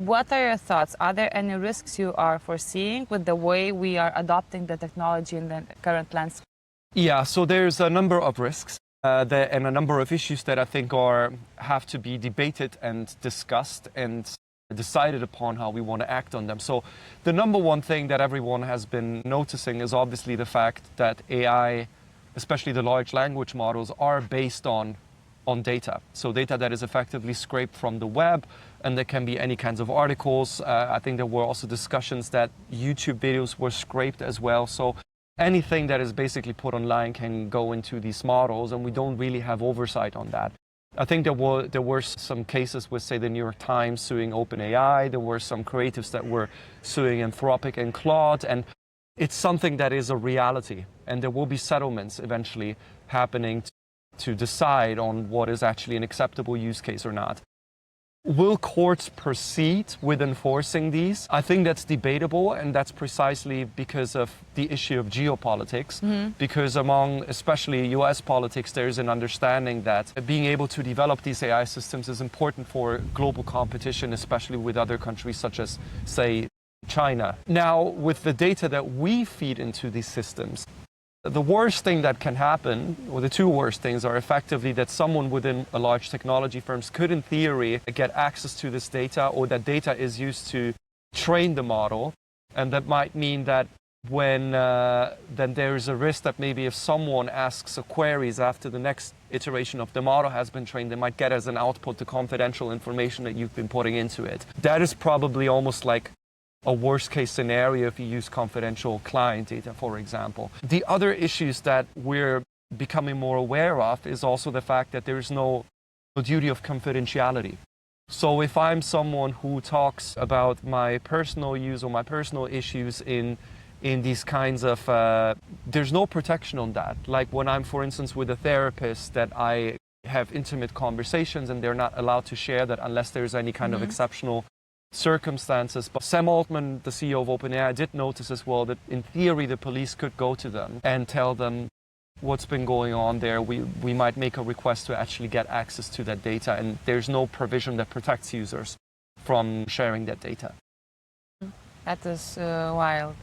What are your thoughts? Are there any risks you are foreseeing with the way we are adopting the technology in the current landscape? Yeah, so there's a number of risks and a number of issues that I think have to be debated and discussed and decided upon how we want to act on them. So the number one thing that everyone has been noticing is obviously the fact that AI, especially the large language models, are based on data. So data that is effectively scraped from the web, and there can be any kinds of articles. I think there were also discussions that YouTube videos were scraped as well. So anything that is basically put online can go into these models, and we don't really have oversight on that. I think there were some cases with, say, the New York Times suing OpenAI. There were some creatives that were suing Anthropic and Claude, and it's something that is a reality, and there will be settlements eventually happening to decide on what is actually an acceptable use case or not. Will courts proceed with enforcing these? I think that's debatable, and that's precisely because of the issue of geopolitics. Because among especially US politics, there is an understanding that being able to develop these AI systems is important for global competition, especially with other countries such as, say, China. Now, with the data that we feed into these systems, the worst thing that can happen, or the two worst things, are effectively that someone within a large technology firms could, in theory, get access to this data, or that data is used to train the model. And that might mean that then there is a risk that maybe if someone asks queries after the next iteration of the model has been trained, they might get as an output the confidential information that you've been putting into it. That is probably almost like a worst-case scenario if you use confidential client data, for example. The other issues that we're becoming more aware of is also the fact that there is no duty of confidentiality. So if I'm someone who talks about my personal use or my personal issues in these kinds of, there's no protection on that. Like when I'm, for instance, with a therapist, that I have intimate conversations and they're not allowed to share that unless there's any kind of exceptional circumstances. But Sam Altman, the CEO of OpenAI, did notice as well that in theory the police could go to them and tell them what's been going on there. We might make a request to actually get access to that data, and there's no provision that protects users from sharing that data. That is wild.